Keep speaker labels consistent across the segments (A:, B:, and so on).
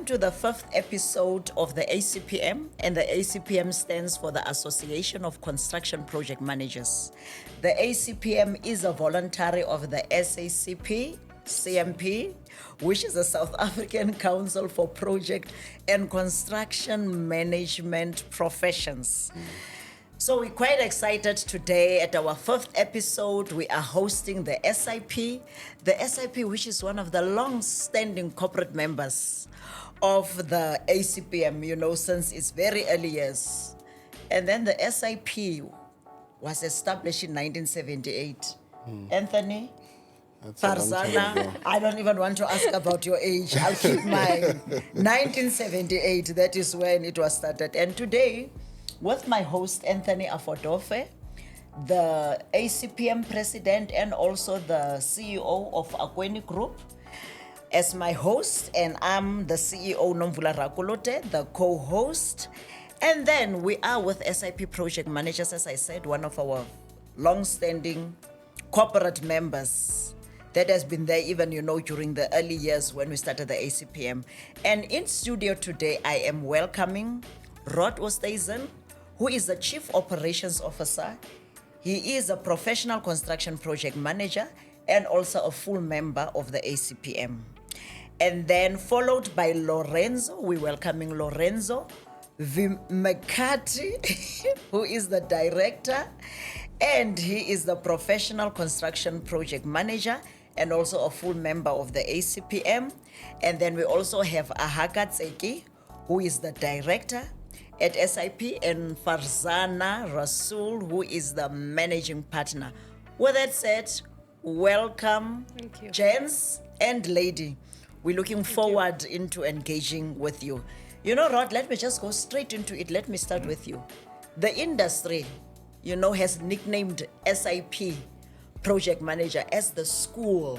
A: Welcome to the 5th episode of the ACPM, and the ACPM stands for the Association of Construction Project Managers. The ACPM is a voluntary of the SACP, which is the South African Council for Project and Construction Management Professions. So we're quite excited today. At our 5th episode, we are hosting the SIP, which is one of the long-standing corporate members of the ACPM, since its very early years. And then the SIP was established in 1978. Anthony?
B: That's a long time ago.
A: Farzana, I don't even want to ask about your age. I'll keep mine. 1978, that is when it was started. And today, with my host, Anthony Afordofe, the ACPM President and also the CEO of Akweni Group, as my host, and I'm the CEO, Nomvula Rakolote, the co-host. And then we are with SIP Project Managers, as I said, one of our long-standing corporate members that has been there even, during the early years when we started the ACPM. And in studio today, I am welcoming Oosthuizen, who is the Chief Operations Officer. He is a professional construction project manager and also a full member of the ACPM. And then followed by Lorenzo, we're welcoming Lorenzo Vimekati, who is the director, and he is the professional construction project manager and also a full member of the ACPM. And then we also have Ahaka Tseki, who is the director at SIP, and Farzana Rasul, who is the managing partner. With that said, welcome,
C: Thank you.
A: gents and lady. We're looking forward into engaging with you. Rod, let me just go straight into it. Let me start with you. The industry, has nicknamed SIP Project Manager as the school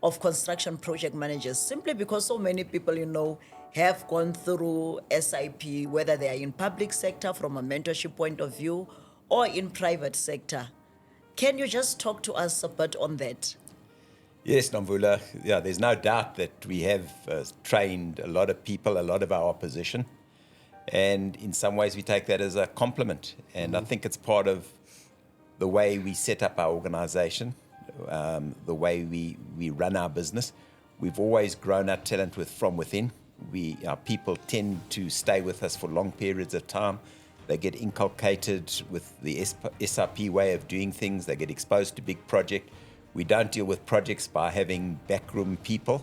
A: of construction project managers, simply because so many people, have gone through SIP, whether they are in public sector from a mentorship point of view or in private sector. Can you just talk to us a bit on that?
D: Yes, Nomvula. Yeah, there's no doubt that we have trained a lot of people, a lot of our opposition. And in some ways, we take that as a compliment. And I think it's part of the way we set up our organization, the way we run our business. We've always grown our talent from within. Our people tend to stay with us for long periods of time. They get inculcated with the SIP way of doing things. They get exposed to big projects. We don't deal with projects by having backroom people.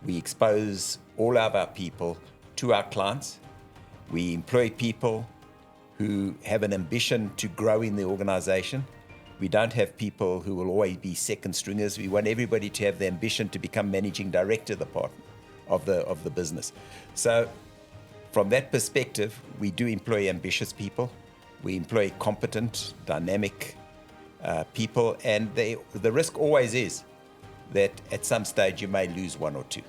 D: We expose all of our people to our clients. We employ people who have an ambition to grow in the organization. We don't have people who will always be second stringers. We want everybody to have the ambition to become managing director of the business. So from that perspective, we do employ ambitious people. We employ competent, dynamic people, and the risk always is that at some stage you may lose one or two.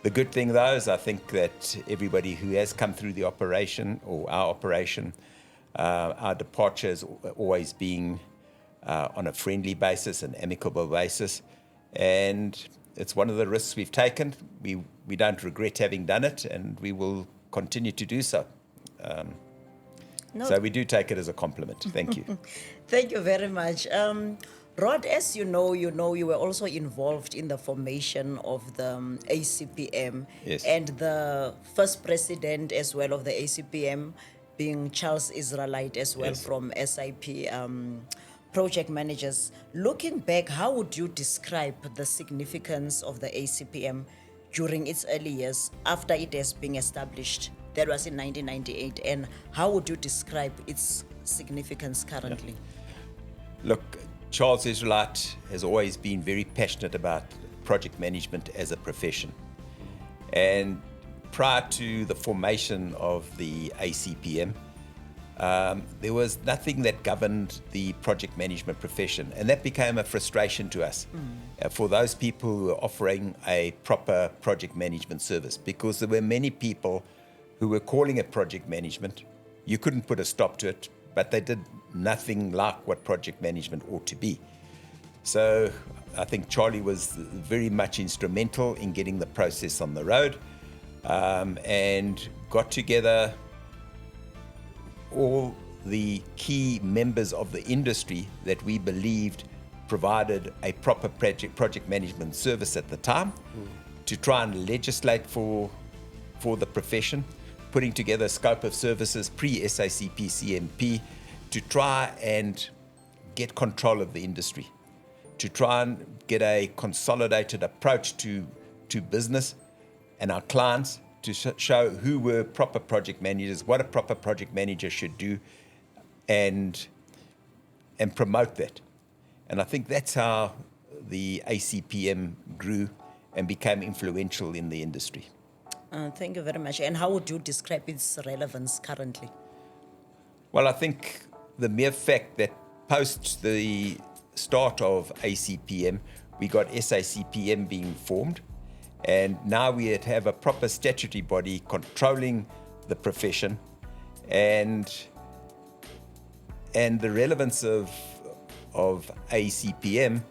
D: The good thing, though, is I think that everybody who has come through the operation or our operation, our departure has always been on a friendly basis, an amicable basis, and it's one of the risks we've taken. We don't regret having done it, and we will continue to do so. So we do take it as a compliment. Thank you.
A: Thank you very much. Rod, as you know, you were also involved in the formation of the ACPM.
D: Yes.
A: And the first president as well of the ACPM being Charles Israelite as well.
D: Yes.
A: From SIP Project Managers. Looking back, how would you describe the significance of the ACPM during its early years after it has been established? That was in 1998. And how would you describe its significance currently?
D: Look, Charles Israelite has always been very passionate about project management as a profession. And prior to the formation of the ACPM, there was nothing that governed the project management profession, and that became a frustration to us for those people who were offering a proper project management service, because there were many people who were calling it project management. You couldn't put a stop to it, but they did nothing like what project management ought to be. So I think Charlie was very much instrumental in getting the process on the road. and got together all the key members of the industry that we believed provided a proper project management service at the time to try and legislate for the profession, putting together a scope of services pre-SACP CMP to try and get control of the industry, to try and get a consolidated approach to business and our clients, to show who were proper project managers, what a proper project manager should do, and promote that. And I think that's how the ACPM grew and became influential in the industry.
A: Thank you very much. And how would you describe its relevance currently?
D: Well, I think the mere fact that post the start of ACPM, we got SACPM being formed, and now we have a proper statutory body controlling the profession, and the relevance of ACPM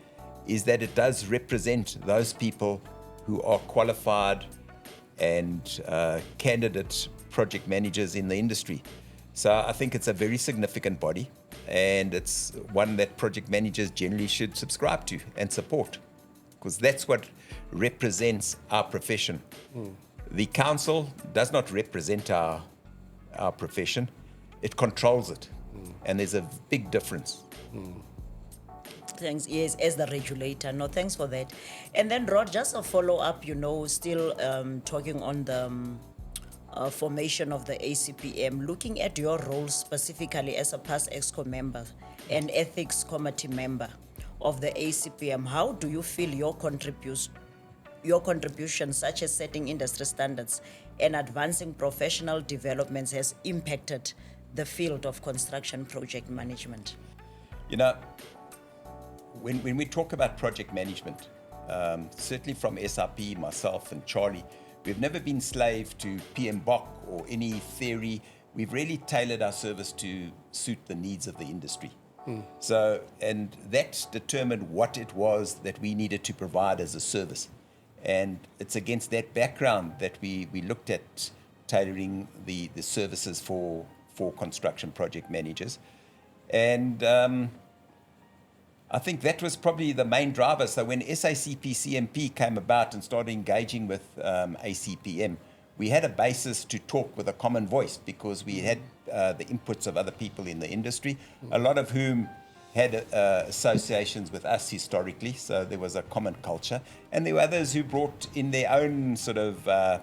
D: is that it does represent those people who are qualified and candidate project managers in the industry. So I think it's a very significant body, and it's one that project managers generally should subscribe to and support, because that's what represents our profession. The council does not represent our profession, it controls it. And there's a big difference.
A: Thanks, yes, as the regulator. No, thanks for that. And then, Rod, just a follow-up, still talking on the formation of the ACPM, looking at your role specifically as a past EXCO member and ethics committee member of the ACPM, how do you feel your contribution, such as setting industry standards and advancing professional developments, has impacted the field of construction project management?
D: When we talk about project management, certainly from SRP, myself and Charlie, we've never been slave to PM Bok or any theory. We've really tailored our service to suit the needs of the industry. So, and that determined what it was that we needed to provide as a service. And it's against that background that we looked at tailoring the services for construction project managers. And I think that was probably the main driver. So when SACP CMP came about and started engaging with ACPM, we had a basis to talk with a common voice, because we had the inputs of other people in the industry, a lot of whom had associations with us historically, so there was a common culture. And there were others who brought in their own sort of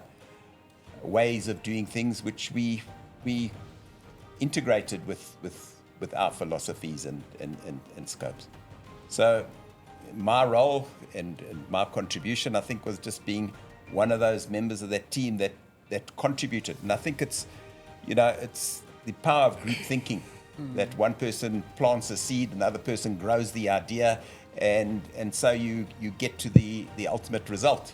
D: ways of doing things, which we integrated with our philosophies and scopes. So my role and my contribution, I think, was just being one of those members of that team that contributed. And I think it's the power of group thinking, that one person plants a seed, another person grows the idea, and so you get to the ultimate result.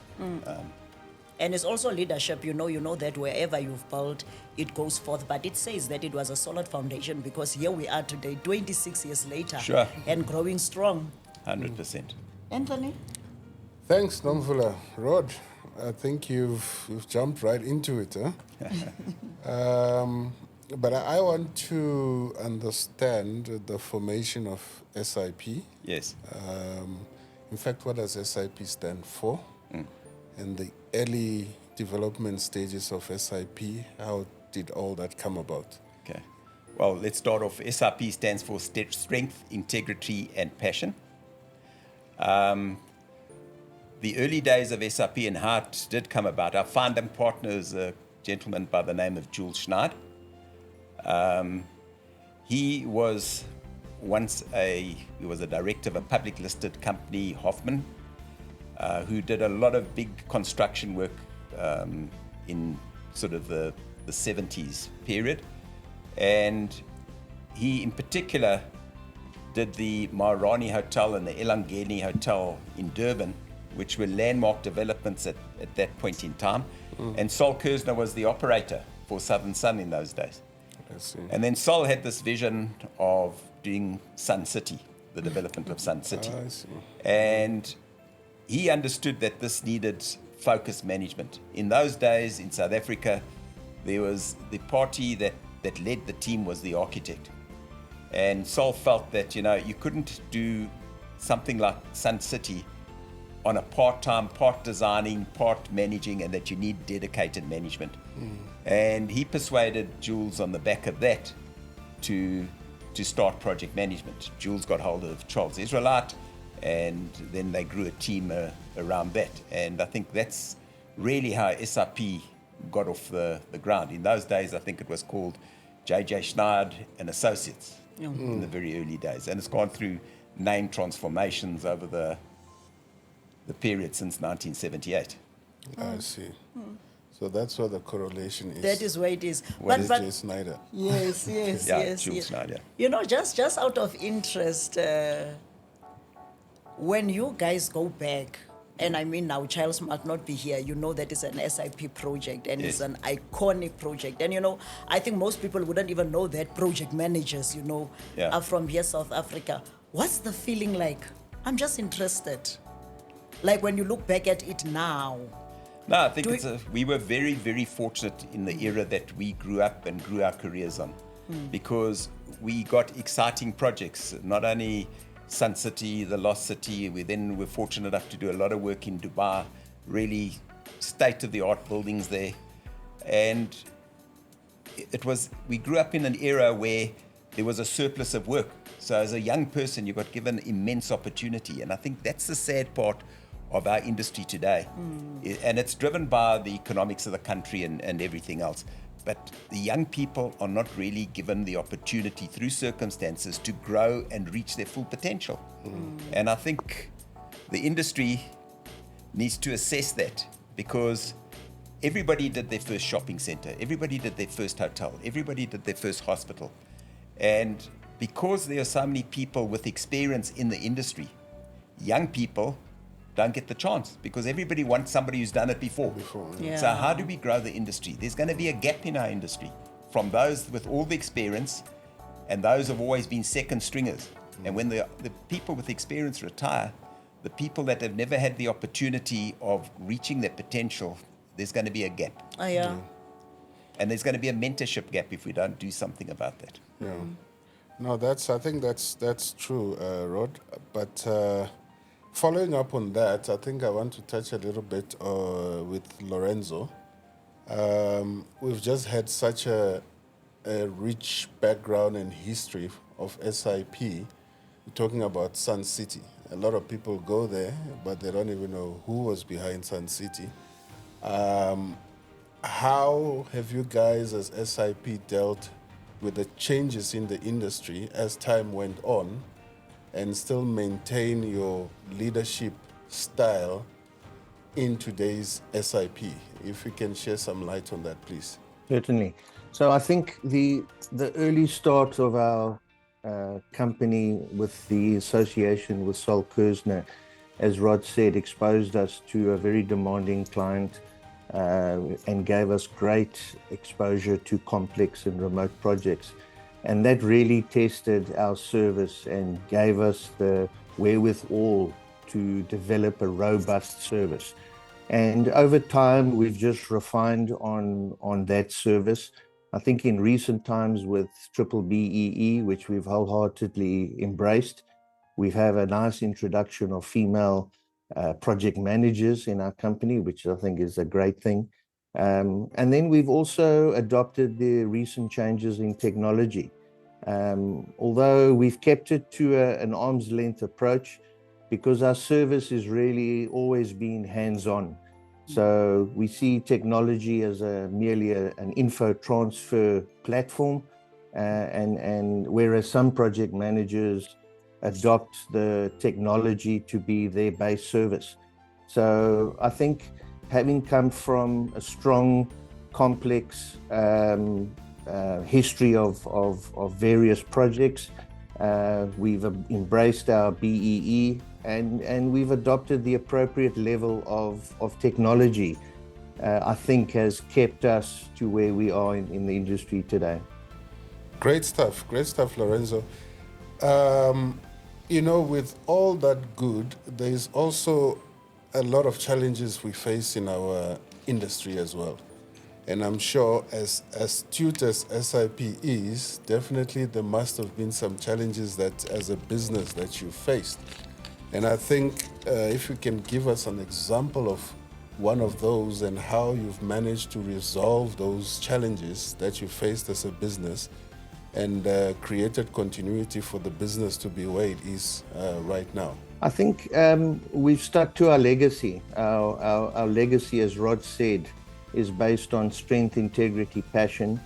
A: And it's also leadership, you know that wherever you've built, it goes forth. But it says that it was a solid foundation, because here we are today, 26 years later,
D: Sure.
A: and growing strong.
D: 100%.
A: Anthony?
B: Thanks, Nomvula. Rod, I think you've jumped right into it, huh? But I want to understand the formation of SIP.
D: Yes.
B: In fact, what does SIP stand for? And the early development stages of SIP, how did all that come about?
D: Okay. Well, let's start off. SIP stands for Strength, Integrity, and Passion. The early days of SIP and how it did come about, our founding partner is a gentleman by the name of Jules Schneid. He was once a director of a public listed company, Hoffman, who did a lot of big construction work in sort of the 70s period. And he in particular did the Maharani Hotel and the Elangeni Hotel in Durban, which were landmark developments at that point in time. And Sol Kersner was the operator for Southern Sun in those days.
B: I see.
D: And then Sol had this vision of doing Sun City, the development of Sun City.
B: I see.
D: And he understood that this needed focused management. In those days in South Africa, there was the party that led the team was the architect. And Sol felt that, you couldn't do something like Sun City on a part-time, part designing, part managing, and that you need dedicated management. And he persuaded Jules on the back of that to start project management. Jules got hold of Charles Israelite, and then they grew a team around that. And I think that's really how SIP got off the ground. In those days, I think it was called J.J. Schneid and Associates in the very early days. And it's gone through name transformations over the period since 1978.
B: I see. So that's where the correlation is.
A: That is where it is.
B: What is J. Snyder?
A: Yes, yes,
D: Yeah,
A: yes.
D: Jules
A: yes.
D: Snyder.
A: Just out of interest, when you guys go back, and I mean now Charles might not be here, that is an SIP project and it's an iconic project. And I think most people wouldn't even know that project managers, are from here, South Africa. What's the feeling like? I'm just interested. Like when you look back at it now.
D: No, I think we were very, very fortunate in the era that we grew up and grew our careers on, because we got exciting projects, not only Sun City, the Lost City. We then were fortunate enough to do a lot of work in Dubai, really state-of-the-art buildings there. And we grew up in an era where there was a surplus of work. So as a young person, you got given immense opportunity. And I think that's the sad part of our industry today. And it's driven by the economics of the country and everything else. But the young people are not really given the opportunity through circumstances to grow and reach their full potential. And I think the industry needs to assess that, because everybody did their first shopping center, everybody did their first hotel, everybody did their first hospital. And because there are so many people with experience in the industry, young people don't get the chance, because everybody wants somebody who's done it before.
A: Yeah.
D: So how do we grow the industry? There's going to be a gap in our industry from those with all the experience and those have always been second stringers. And when the people with experience retire, the people that have never had the opportunity of reaching their potential, there's going to be a gap.
A: Oh, yeah.
D: And there's going to be a mentorship gap if we don't do something about that.
B: Yeah. No, I think that's true, Rod. But following up on that, I think I want to touch a little bit with Lorenzo. We've just had such a rich background and history of SIP. We're talking about Sun City. A lot of people go there, but they don't even know who was behind Sun City. How have you guys as SIP dealt with the changes in the industry as time went on, and still maintain your leadership style in today's SIP? If you can share some light on that, please.
C: Certainly. So I think the early start of our company with the association with Sol Kersner, as Rod said, exposed us to a very demanding client and gave us great exposure to complex and remote projects. And that really tested our service and gave us the wherewithal to develop a robust service. And over time, we've just refined on that service. I think in recent times with Triple BEE, which we've wholeheartedly embraced, we have a nice introduction of female project managers in our company, which I think is a great thing. And then we've also adopted the recent changes in technology. Although we've kept it to an arm's length approach, because our service is really always been hands-on. So we see technology as merely an info transfer platform, and whereas some project managers adopt the technology to be their base service. So I think having come from a strong, complex history of various projects, we've embraced our BEE, and we've adopted the appropriate level of technology, I think has kept us to where we are in the industry today.
B: Great stuff, Lorenzo. With all that good, there's also a lot of challenges we face in our industry as well. And I'm sure as astute as SIP is, definitely there must have been some challenges that as a business that you faced. And I think if you can give us an example of one of those and how you've managed to resolve those challenges that you faced as a business and created continuity for the business to be where it is right now.
C: I think we've stuck to our legacy. Our legacy, as Rod said, is based on strength, integrity, passion.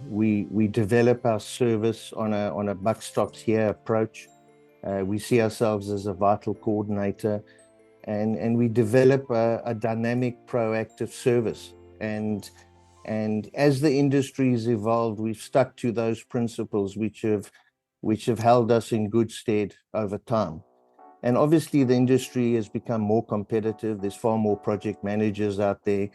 C: We develop our service on a buck stops here approach. We see ourselves as a vital coordinator, and we develop a dynamic, proactive service. And as the industry has evolved, we've stuck to those principles which have held us in good stead over time. And obviously the industry has become more competitive. There's far more project managers out there.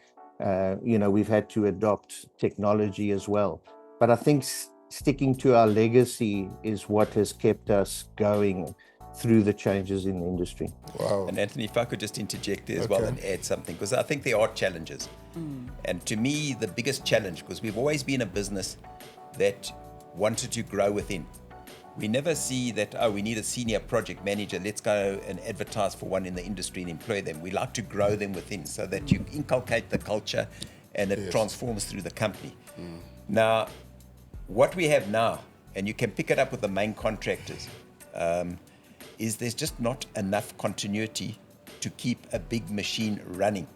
C: We've had to adopt technology as well. But I think sticking to our legacy is what has kept us going through the changes in the industry.
B: Wow.
D: And Anthony, if I could just interject there as well and add something, because I think there are challenges. And to me, the biggest challenge, because we've always been a business that wanted to grow within. We never see that, we need a senior project manager, let's go and advertise for one in the industry and employ them. We like to grow them within so that you inculcate the culture and it transforms through the company. Now, what we have now, and you can pick it up with the main contractors, is there's just not enough continuity to keep a big machine running.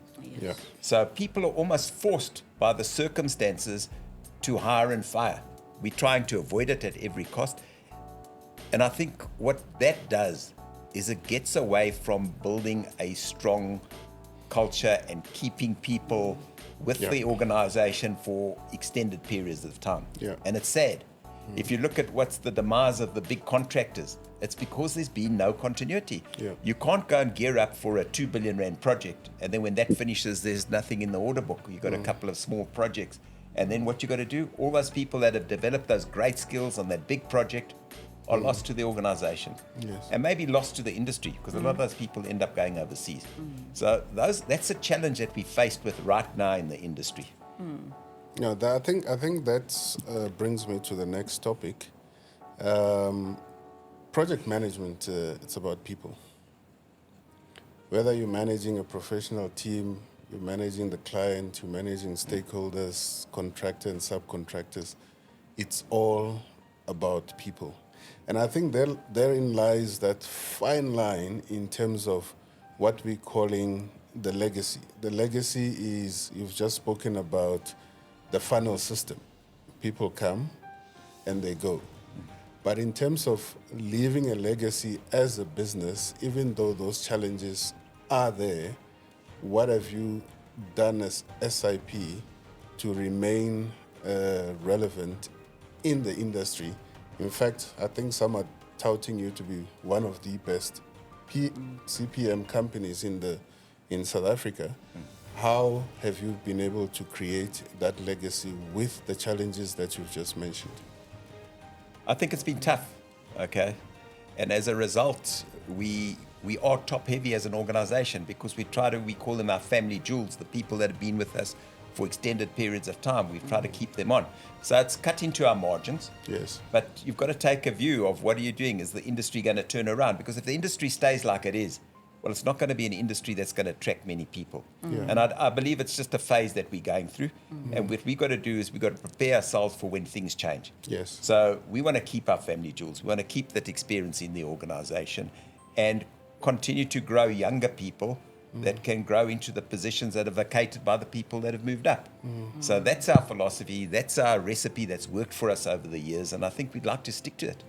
B: Yeah.
D: So people are almost forced by the circumstances to hire and fire. We're trying to avoid it at every cost. And I think what that does is it gets away from building a strong culture and keeping people with the organization for extended periods of time.
B: Yeah.
D: And it's sad. If you look at what's the demise of the big contractors, it's because there's been no continuity.
B: Yeah.
D: You can't go and gear up for a 2 billion rand project, and then when that finishes, there's nothing in the order book. You've got a couple of small projects. And then what you got to do, all those people that have developed those great skills on that big project are lost to the organization.
B: Yes.
D: And maybe lost to the industry, because a lot of those people end up going overseas. So that's a challenge that we faced with right now in the industry.
B: Yeah, I think that brings me to the next topic. Project management, it's about people. Whether you're managing a professional team, you're managing the client, you're managing stakeholders, contractors and subcontractors, it's all about people. And I think therein lies that fine line in terms of what we're calling the legacy. The legacy is, you've just spoken about the funnel system. People come and they go. But in terms of leaving a legacy as a business, even though those challenges are there, what have you done as SIP to remain relevant in the industry? In fact, I think some are touting you to be one of the best PrCPM companies in South Africa. How have you been able to create that legacy with the challenges that you've just mentioned?
D: I think it's been tough, okay? And as a result, we are top heavy as an organization, because we call them our family jewels, the people that have been with us for extended periods of time. We've tried to keep them on. So it's cut into our margins.
B: Yes.
D: But you've got to take a view of what are you doing? Is the industry going to turn around? Because if the industry stays like it is, well, it's not going to be an industry that's going to attract many people.
B: Yeah.
D: And I believe it's just a phase that we're going through. And what we've got to do is we've got to prepare ourselves for when things change.
B: Yes.
D: So we want to keep our family jewels. We want to keep that experience in the organization and continue to grow younger people that can grow into the positions that are vacated by the people that have moved up. So that's our philosophy. That's our recipe that's worked for us over the years. And I think we'd like to stick to it.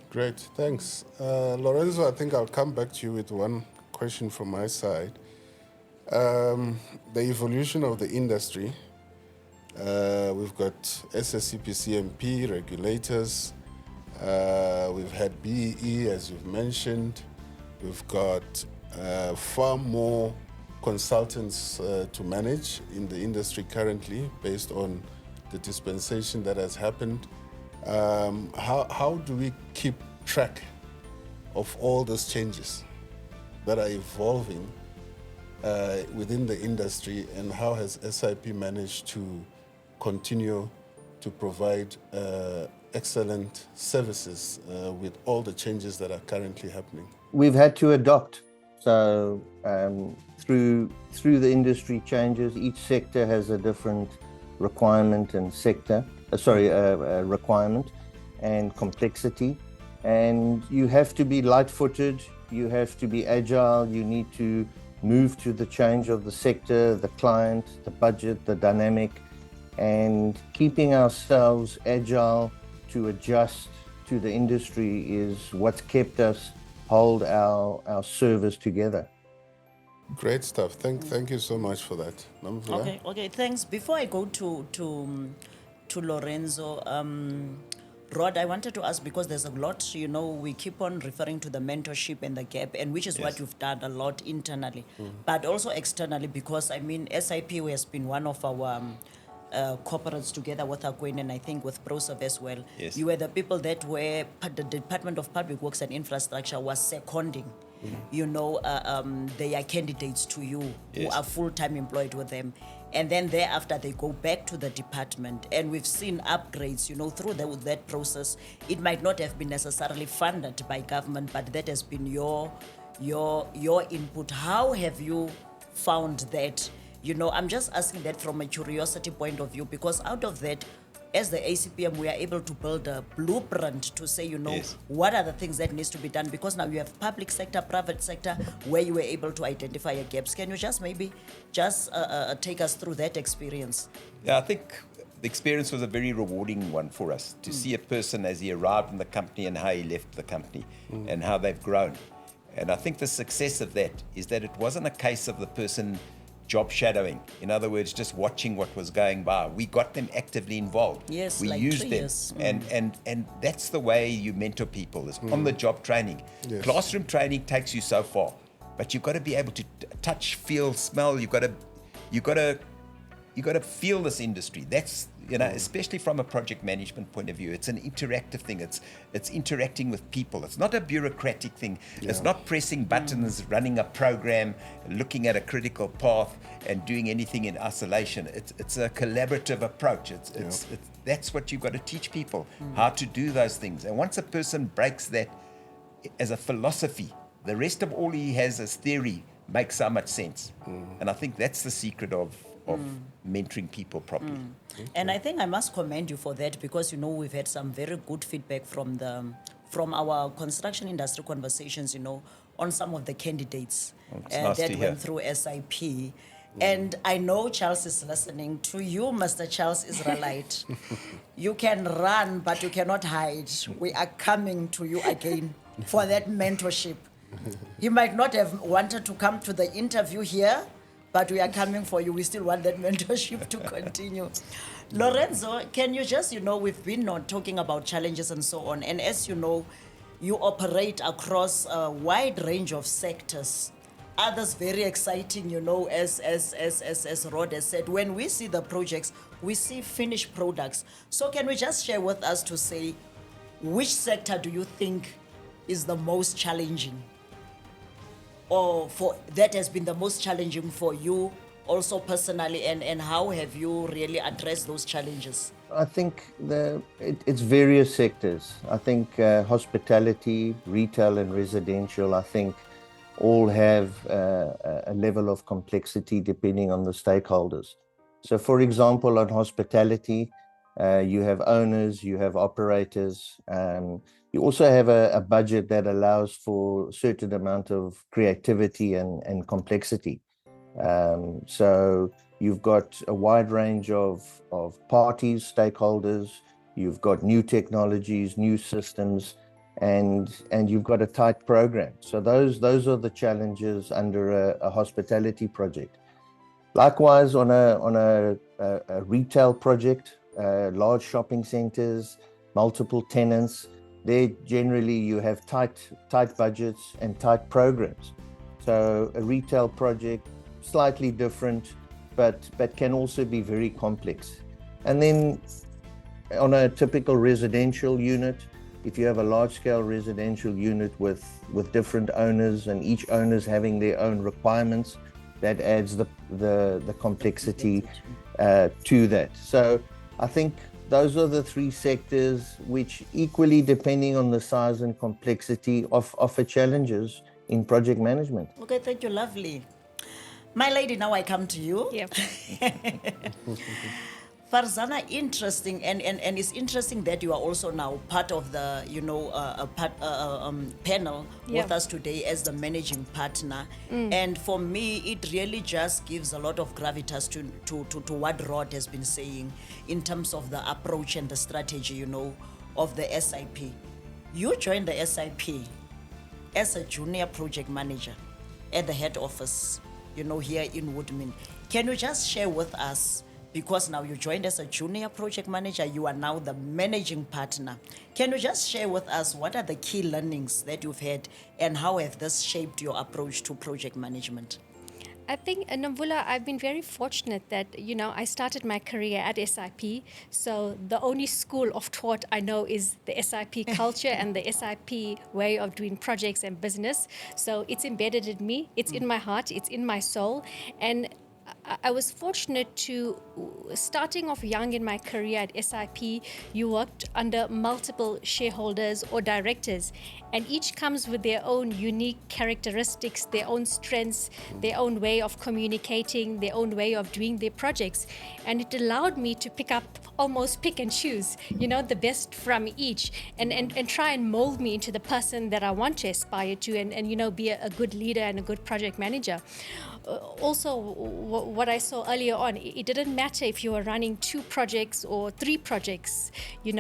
B: Great, thanks. Lorenzo, I think I'll come back to you with one question from my side. The evolution of the industry, we've got SSCP regulators, we've had BEE, as you've mentioned, we've got far more consultants to manage in the industry currently based on the dispensation that has happened. How do we keep track of all those changes that are evolving within the industry, and how has SIP managed to continue to provide excellent services with all the changes that are currently happening?
C: We've had to adopt. So through the industry changes, each sector has a different requirement and requirement and complexity. And you have to be light-footed, you have to be agile, you need to move to the change of the sector, the client, the budget, the dynamic, and keeping ourselves agile to adjust to the industry is what's kept us hold our service together.
B: Great stuff. Thank you so much for that. Nomvula?
A: Okay, thanks. Before I go to Lorenzo, Rod, I wanted to ask, because there's a lot, we keep on referring to the mentorship and the gap, and which is what you've done a lot internally, but also externally, because SIP has been one of our corporates together with Akweni, and I think with Prof as well.
D: Yes.
A: You were the people that were, the Department of Public Works and Infrastructure was seconding, their candidates to you who are full-time employed with them. And then thereafter, they go back to the department. And we've seen upgrades, through that process. It might not have been necessarily funded by government, but that has been your input. How have you found that? I'm just asking that from a curiosity point of view, because out of that, as the ACPM, we are able to build a blueprint to say, what are the things that needs to be done? Because now you have public sector, private sector, where you were able to identify your gaps. Can you just take us through that experience?
D: Yeah, I think the experience was a very rewarding one for us, to see a person as he arrived in the company and how he left the company and how they've grown. And I think the success of that is that it wasn't a case of the person job shadowing. In other words, just watching what was going by. We got them actively involved.
A: Yes,
D: we
A: like
D: used
A: 3
D: them.
A: years.
D: And that's the way you mentor people, is on the job training.
B: Yes.
D: Classroom training takes you so far, but you've got to be able to touch, feel, smell. You've got to feel this industry. That's, especially from a project management point of view, it's an interactive thing. It's interacting with people. It's not a bureaucratic thing. Yeah. It's not pressing buttons, running a program, looking at a critical path and doing anything in isolation. It's a collaborative approach. That's what you've got to teach people, how to do those things. And once a person breaks that as a philosophy, the rest of all he has as theory makes so much sense. And I think that's the secret of mentoring people properly.
A: And I think I must commend you for that, because we've had some very good feedback from our construction industry conversations, on some of the candidates
D: nice
A: that went through SIP. And I know Charles is listening to you, Mr. Charles Israelite. You can run, but you cannot hide. We are coming to you again for that mentorship. You might not have wanted to come to the interview here, but we are coming for you. We still want that mentorship to continue. Lorenzo, can you just, we've been talking about challenges and so on. And as you know, you operate across a wide range of sectors. Others very exciting, as Rod has said. When we see the projects, we see finished products. So can we just share with us to say, which sector do you think is the most challenging? Or that has been the most challenging for you also personally, and how have you really addressed those challenges?
C: I think it's various sectors. I think hospitality, retail and residential, I think all have a level of complexity depending on the stakeholders. So for example, on hospitality, you have owners, you have operators, you also have a budget that allows for a certain amount of creativity and complexity. So you've got a wide range of parties, stakeholders, you've got new technologies, new systems, and you've got a tight program. So those are the challenges under a hospitality project. Likewise, on a retail project, large shopping centers, multiple tenants, there generally you have tight budgets and tight programs. So a retail project, slightly different, but can also be very complex. And then on a typical residential unit, if you have a large-scale residential unit with different owners and each owner's having their own requirements, that adds the complexity to that. So I think those are the three sectors which equally, depending on the size and complexity, offer challenges in project management.
A: Okay, thank you, lovely. My lady, now I come to you.
E: Yep.
A: Farzana, interesting, and it's interesting that you are also now part of the, panel
E: Yeah.
A: with us today as the managing partner. And for me, it really just gives a lot of gravitas to what Rod has been saying in terms of the approach and the strategy, of the SIP. You joined the SIP as a junior project manager at the head office, here in Woodman. Can you just share with us, because now you joined as a junior project manager, you are now the managing partner. Can you just share with us what are the key learnings that you've had and how have this shaped your approach to project management?
E: I think, Nomvula, I've been very fortunate that, I started my career at SIP. So the only school of thought I know is the SIP culture and the SIP way of doing projects and business. So it's embedded in me. It's in my heart. It's in my soul. And I was fortunate to, starting off young in my career at SIP, you worked under multiple shareholders or directors, and each comes with their own unique characteristics, their own strengths, their own way of communicating, their own way of doing their projects. And it allowed me to almost pick and choose, the best from each, and try and mold me into the person that I want to aspire to, and be a good leader and a good project manager. Also, what I saw earlier on, it didn't matter if you were running 2 projects or 3 projects, it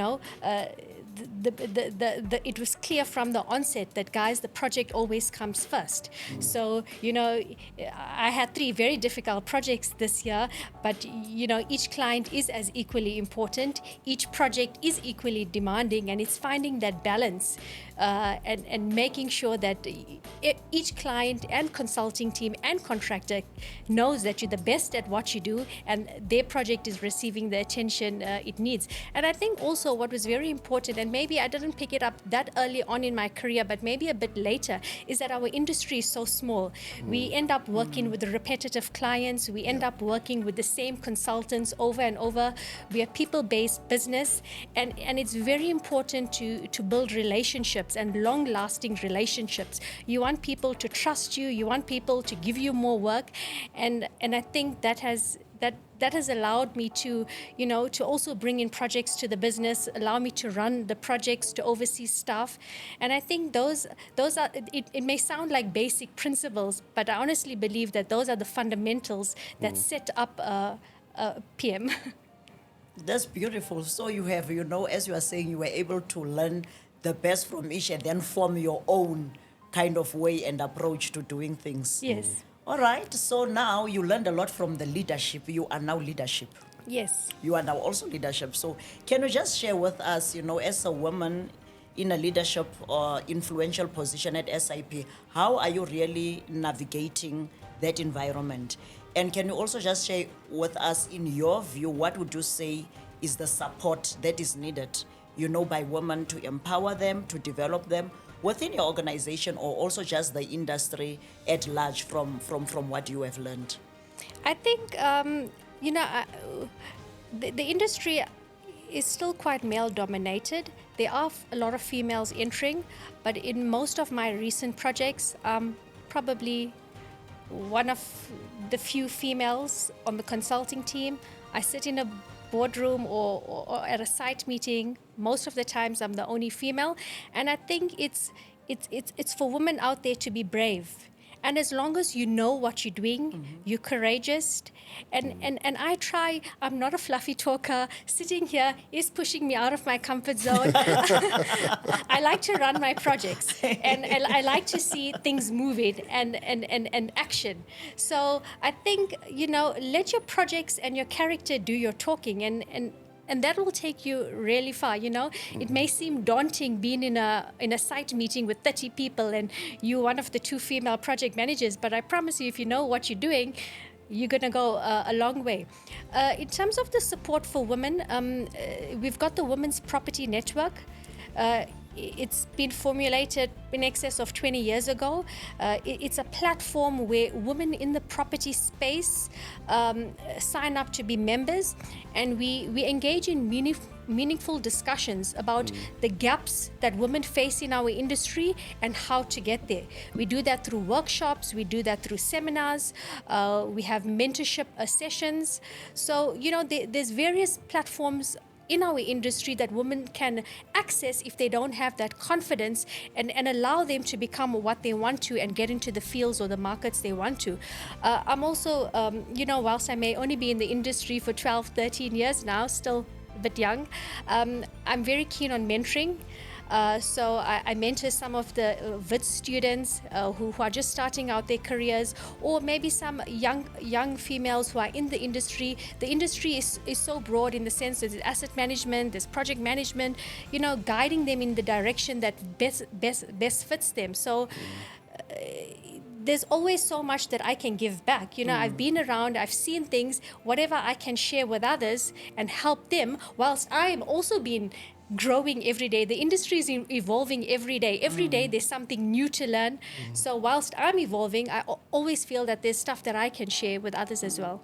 E: was clear from the onset that, guys, the project always comes first. So, I had 3 very difficult projects this year, but, each client is as equally important. Each project is equally demanding, and it's finding that balance and making sure that each client and consulting team and contractor knows that you're the best at what you do and their project is receiving the attention it needs. And I think also what was very important, and maybe I didn't pick it up that early on in my career, but maybe a bit later, is that our industry is so small. We end up working with repetitive clients. We end up working with the same consultants over and over. We are people-based business, and it's very important to build relationships and long-lasting relationships. You want people to trust you. You want people to give you more work, and I think that has allowed me to also bring in projects to the business, allow me to run the projects, to oversee staff. And I think those are, it may sound like basic principles, but I honestly believe that those are the fundamentals that set up PM.
A: That's beautiful. So you have, as you are saying, you were able to learn the best from each and then form your own kind of way and approach to doing things.
E: Yes.
A: All right. So now you learned a lot from the leadership. You are now leadership.
E: Yes.
A: You are now also leadership. So can you just share with us, as a woman in a leadership or influential position at SIP, how are you really navigating that environment? And can you also just share with us, in your view, what would you say is the support that is needed, by women to empower them, to develop them within your organization, or also just the industry at large from what you have learned?
E: I think, the industry is still quite male-dominated. There are a lot of females entering, but in most of my recent projects, probably one of the few females on the consulting team. I sit in a boardroom or at a site meeting. Most of the times I'm the only female, and I think it's for women out there to be brave. And as long as you know what you're doing, you're courageous. And I I'm not a fluffy talker. Sitting here is pushing me out of my comfort zone. I like to run my projects, and I like to see things moving and action. So I think, let your projects and your character do your talking, and that will take you really far. It may seem daunting being in a site meeting with 30 people and you're one of the 2 female project managers, but I promise you, if you know what you're doing, you're going to go a long way. In terms of the support for women, we've got the Women's Property Network. it's been formulated in excess of 20 years ago. It's a platform where women in the property space sign up to be members, and we engage in meaningful discussions about the gaps that women face in our industry and how to get there. We do that through workshops, we do that through seminars, we have mentorship sessions. So, there's various platforms in our industry that women can access if they don't have that confidence, and allow them to become what they want to and get into the fields or the markets they want to. I'm also, whilst I may only be in the industry for 12, 13 years now, still a bit young, I'm very keen on mentoring. So I mentor some of the VIT students who are just starting out their careers, or maybe some young females who are in the industry. The industry is so broad in the sense that there's asset management, there's project management, guiding them in the direction that best fits them. So there's always so much that I can give back. I've been around, I've seen things, whatever I can share with others and help them, whilst I am also being growing every day. The industry is evolving every day. Every day there's something new to learn. So whilst I'm evolving, I always feel that there's stuff that I can share with others as well.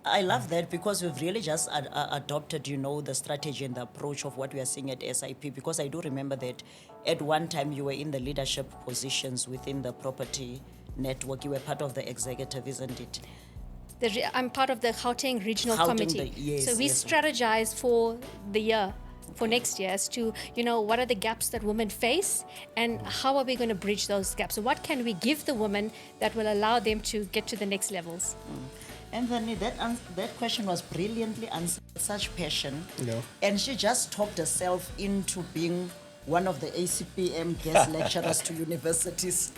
A: I love that, because we've really just adopted, the strategy and the approach of what we are seeing at SIP, because I do remember that at one time you were in the leadership positions within the property network. You were part of the executive, isn't it?
E: I'm part of the Gauteng Regional Committee.
A: Yes,
E: so we strategize for the year, for next year, as to, what are the gaps that women face and how are we going to bridge those gaps? So what can we give the women that will allow them to get to the next levels?
A: Anthony, that question was brilliantly answered with such passion.
B: Yeah.
A: And she just talked herself into being one of the ACPM guest lecturers to universities.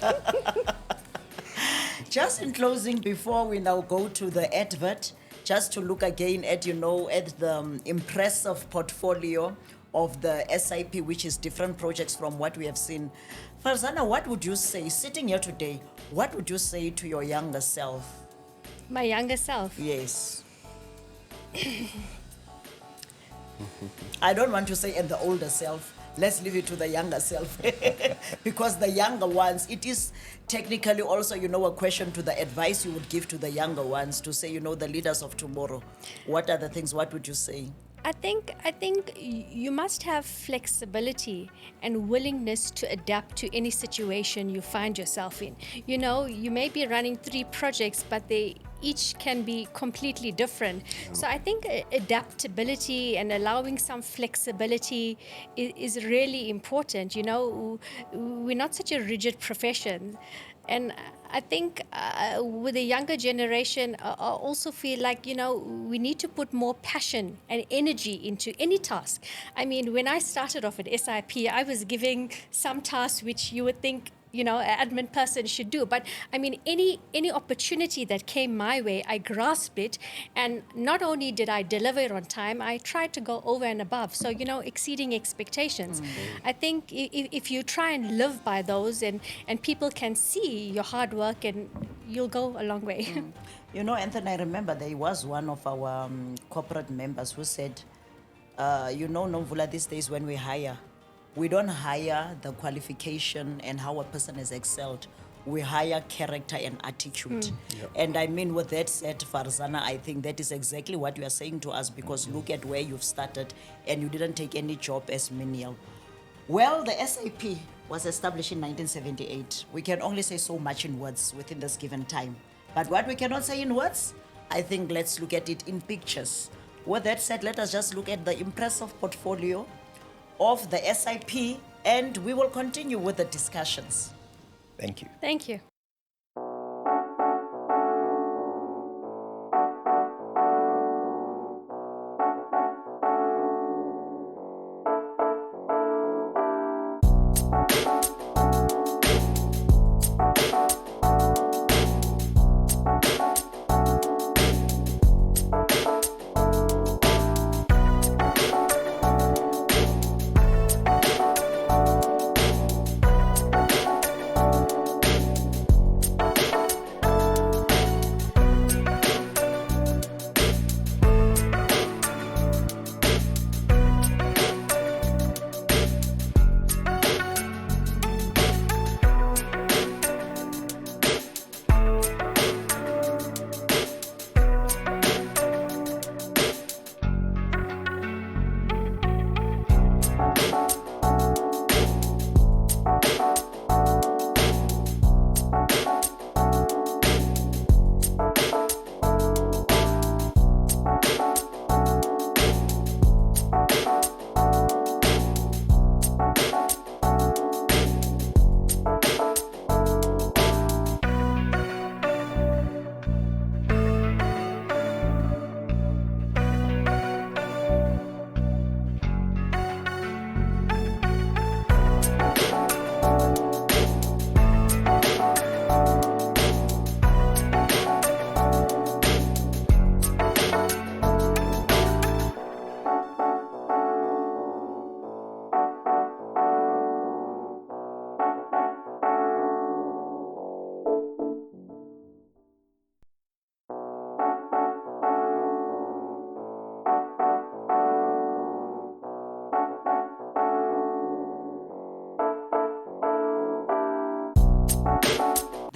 A: Just in closing, before we now go to the advert, just to look again at, at the impressive portfolio of the SIP, which is different projects from what we have seen. Farzana, what would you say, sitting here today, what would you say to your younger self?
E: My younger self?
A: Yes. I don't want to say and the older self. Let's leave it to the younger self. Because the younger ones, it is technically also, a question to the advice you would give to the younger ones to say, the leaders of tomorrow. What are the things, what would you say?
E: I think you must have flexibility and willingness to adapt to any situation you find yourself in. You may be running 3 projects, but they each can be completely different. So I think adaptability and allowing some flexibility is really important. We're not such a rigid profession. And I think with the younger generation, I also feel like, we need to put more passion and energy into any task. I mean, when I started off at SIP, I was giving some tasks which you would think, an admin person should do. But I mean, any opportunity that came my way, I grasped it. And not only did I deliver on time, I tried to go over and above. So, exceeding expectations. I think if you try and live by those and people can see your hard work, and you'll go a long way.
A: Anthony, I remember there was one of our corporate members who said, Nomvula, these days when we hire, we don't hire the qualification and how a person has excelled. We hire character and attitude.
B: Yep.
A: And I mean, with that said, Farzana, I think that is exactly what you are saying to us, because look at where you've started and you didn't take any job as menial. Well, the SIP was established in 1978. We can only say so much in words within this given time. But what we cannot say in words, I think let's look at it in pictures. With that said, let us just look at the impressive portfolio of the SIP, and we will continue with the discussions.
D: Thank you.
E: Thank you.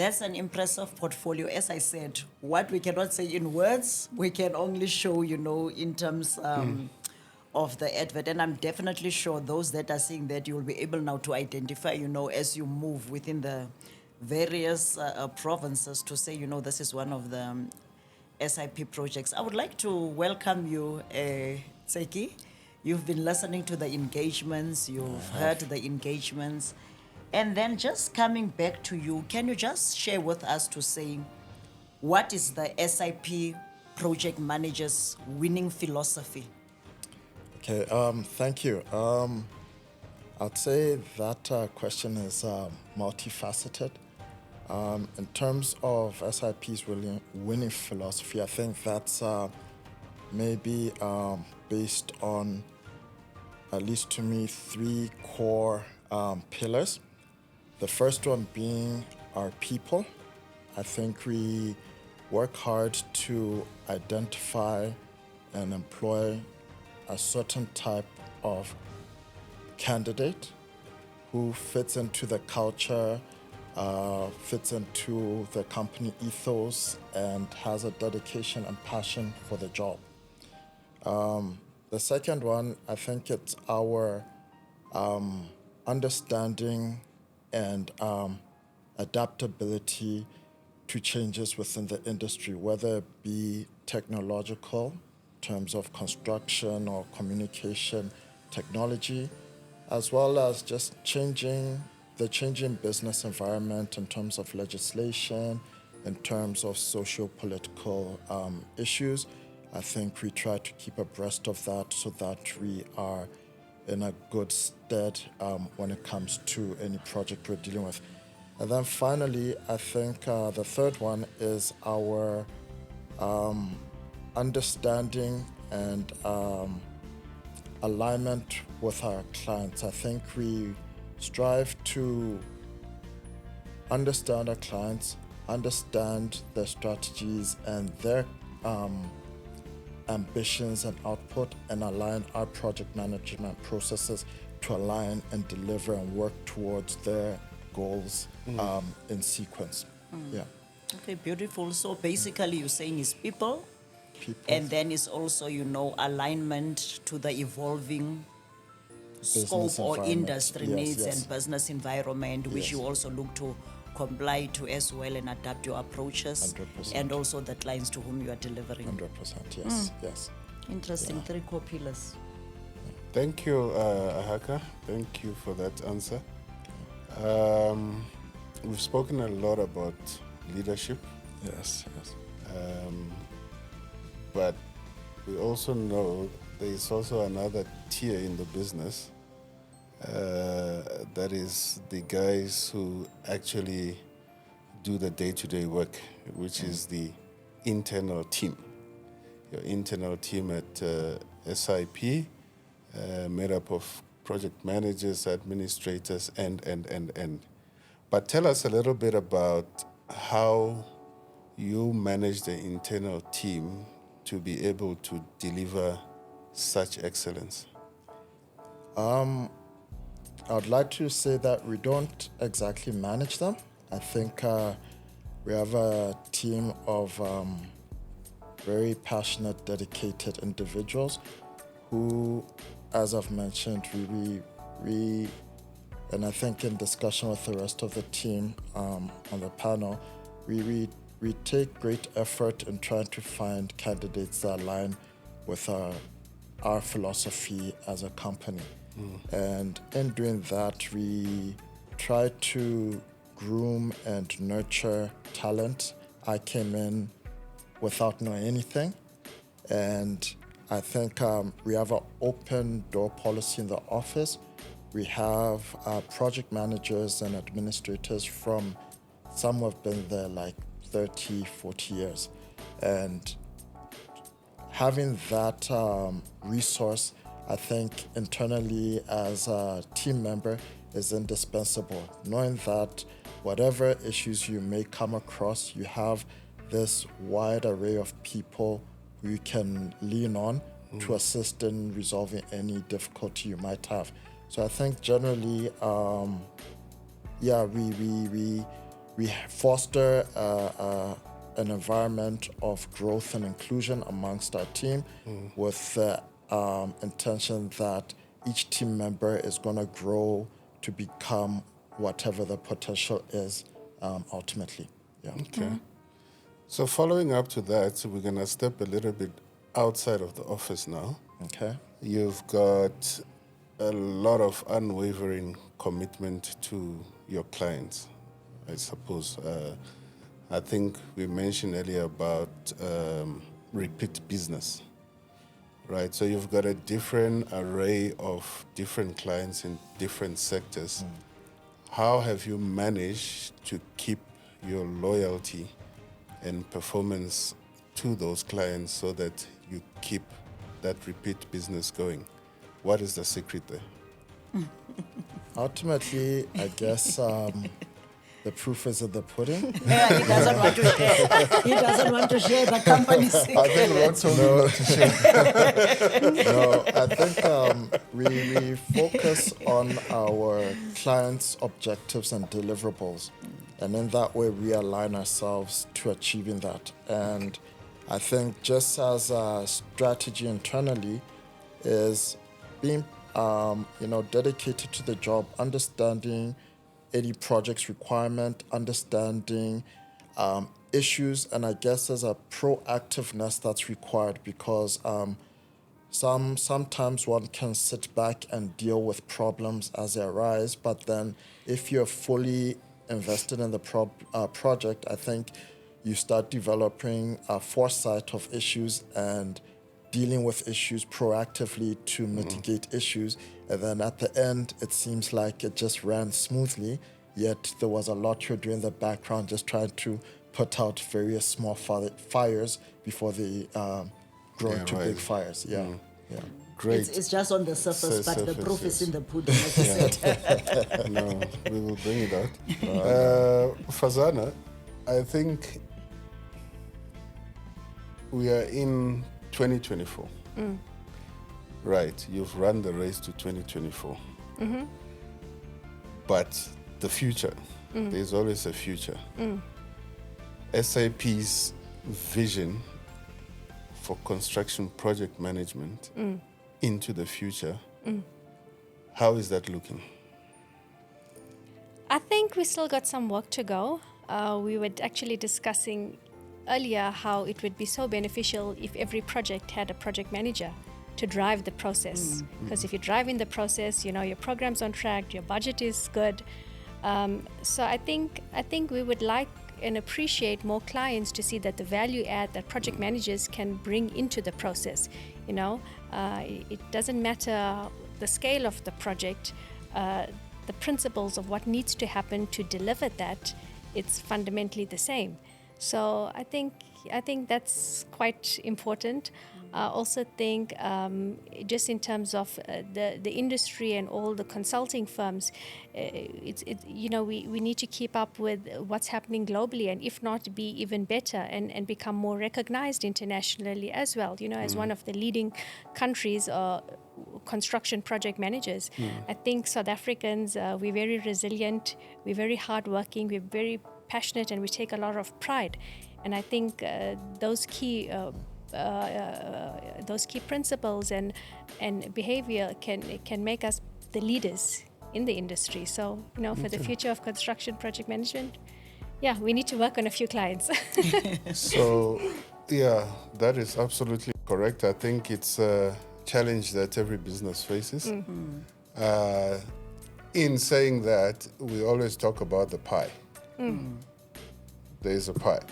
A: That's an impressive portfolio. As I said, what we cannot say in words, we can only show, in terms of the advert. And I'm definitely sure those that are seeing that, you will be able now to identify, as you move within the various provinces to say, this is one of the SIP projects. I would like to welcome you, Tseki. You've been listening to the engagements, you've heard the engagements. And then just coming back to you, can you just share with us to say, what is the SIP project manager's winning philosophy?
F: Okay, thank you. I'd say that question is multifaceted. In terms of SIP's winning philosophy, I think that's maybe based on, at least to me, 3 core pillars. The first one being our people. I think we work hard to identify and employ a certain type of candidate who fits into the culture, fits into the company ethos, and has a dedication and passion for the job. The second one, I think it's our understanding and adaptability to changes within the industry, whether it be technological, in terms of construction or communication technology, as well as just the changing business environment in terms of legislation, in terms of socio-political issues. I think we try to keep abreast of that so that we are in a good stead when it comes to any project we're dealing with. And then finally, I think the third one is our understanding and alignment with our clients. I think we strive to understand our clients, understand their strategies and their ambitions and output, and align our project management processes to align and deliver and work towards their goals in sequence. Yeah.
A: Okay, beautiful. So basically you're saying is people, and then it's also, alignment to the evolving
F: Business
A: scope or
F: environment.
A: industry
F: Yes,
A: needs
F: yes.
A: and business environment, which
F: Yes.
A: you also look to comply to as well and adapt your approaches
F: 100%.
A: and also the clients to whom you are delivering.
F: 100%, yes, yes.
A: Interesting. 3 core pillars.
B: Thank you, Ahaka. Thank you for that answer. We've spoken a lot about leadership,
F: Yes, yes.
B: but we also know there is also another tier in the business. That is the guys who actually do the day-to-day work, which is the internal team. Your internal team at SIP, made up of project managers, administrators, and. But tell us a little bit about how you manage the internal team to be able to deliver such excellence.
F: I'd like to say that we don't exactly manage them. I think we have a team of very passionate, dedicated individuals who, as I've mentioned, we and I think in discussion with the rest of the team on the panel, we take great effort in trying to find candidates that align with our philosophy as a company. And in doing that, we try to groom and nurture talent. I came in without knowing anything, and I think we have an open door policy in the office. We have project managers and administrators from, some who have been there like 30, 40 years. And having that resource, I think internally as a team member is indispensable. Knowing that whatever issues you may come across, you have this wide array of people who you can lean on to assist in resolving any difficulty you might have. So I think generally, we we foster an environment of growth and inclusion amongst our team with the intention that each team member is going to grow to become whatever the potential is ultimately. Yeah.
B: Okay. So following up to that, we're going to step a little bit outside of the office now.
F: Okay.
B: You've got a lot of unwavering commitment to your clients, I suppose. I think we mentioned earlier about repeat business, right? So you've got a different array of different clients in different sectors. How have you managed to keep your loyalty and performance to those clients so that you keep that repeat business going? What is the secret there?
F: Ultimately, I guess the proof is in the pudding.
A: Yeah, he doesn't want to share. He doesn't want to share the company secret.
B: I think Rod told me not to share.
F: No, I think we focus on our clients' objectives and deliverables. And in that way, we align ourselves to achieving that. And I think just as a strategy internally is being dedicated to the job, understanding any project's requirement, understanding issues, and I guess there's a proactiveness that's required because sometimes one can sit back and deal with problems as they arise, but then if you're fully invested in the project, I think you start developing a foresight of issues and dealing with issues proactively to mitigate issues. And then at the end, it seems like it just ran smoothly, yet there was a lot you're doing in the background, just trying to put out various small fires before they grow into big fires. Yeah.
B: Great.
A: It's just on the surface, but the proof is in the pudding, as you said.
B: No, we will bring it out. Fazana, I think we are in 2024. Right, you've run the race to 2024. But the future, there's always a future. SAP's vision for construction project management into the future, how is that looking?
E: I think we still got some work to go. We were actually discussing earlier how it would be so beneficial if every project had a project manager to drive the process. Because if you're driving the process, you know your program's on track, your budget is good. So I think we would like and appreciate more clients to see that the value add that project managers can bring into the process. You know, it doesn't matter the scale of the project, the principles of what needs to happen to deliver that, it's fundamentally the same. So I think that's quite important. I also think just in terms of the industry and all the consulting firms, we need to keep up with what's happening globally, and if not, be even better and become more recognized internationally as well. You know, as one of the leading countries construction project managers. I think South Africans, we're very resilient, we're very hardworking, we're very passionate, and we take a lot of pride. And I think those key principles and behavior can make us the leaders in the industry. So, you know, for the future of construction project management, yeah, we need to work on a few clients.
B: So, yeah, that is absolutely correct. I think it's a challenge that every business faces. In saying that, we always talk about the pie. There is a pie.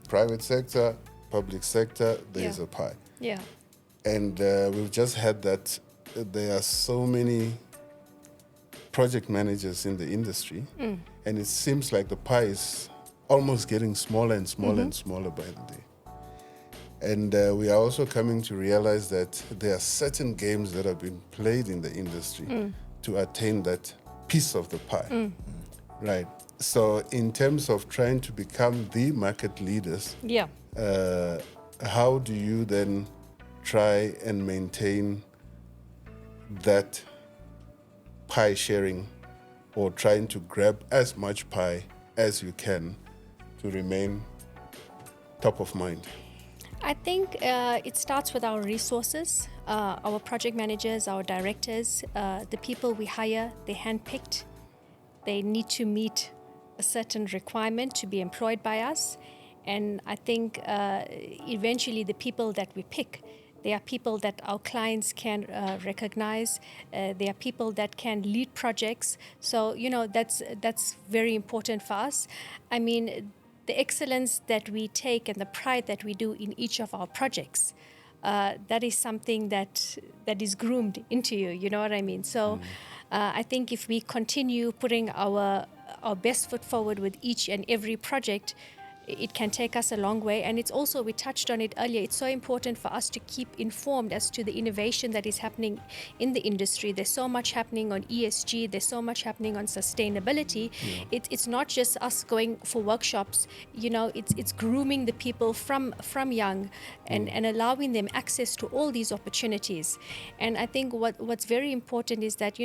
B: Private sector, public sector, there is a pie.
E: Yeah.
B: And we've just had that there are so many project managers in the industry, and it seems like the pie is almost getting smaller and smaller and smaller by the day. And we are also coming to realize that there are certain games that have been played in the industry to attain that piece of the pie. Right. So in terms of trying to become the market leaders, how do you then try and maintain that pie sharing, or trying to grab as much pie as you can to remain top of mind?
E: I think it starts with our resources, our project managers, our directors, the people we hire, they're handpicked. They need to meet a certain requirement to be employed by us. And I think eventually the people that we pick, they are people that our clients can recognize. They are people that can lead projects. So, that's very important for us. I mean, the excellence that we take and the pride that we do in each of our projects, that is something that is groomed into you, you know what I mean? So I think if we continue putting our best foot forward with each and every project, it can take us a long way. And it's also, we touched on it earlier, it's so important for us to keep informed as to the innovation that is happening in the industry. There's so much happening on ESG, there's so much happening on sustainability. It's not just us going for workshops, it's grooming the people from young and allowing them access to all these opportunities. And I think what's very important is that,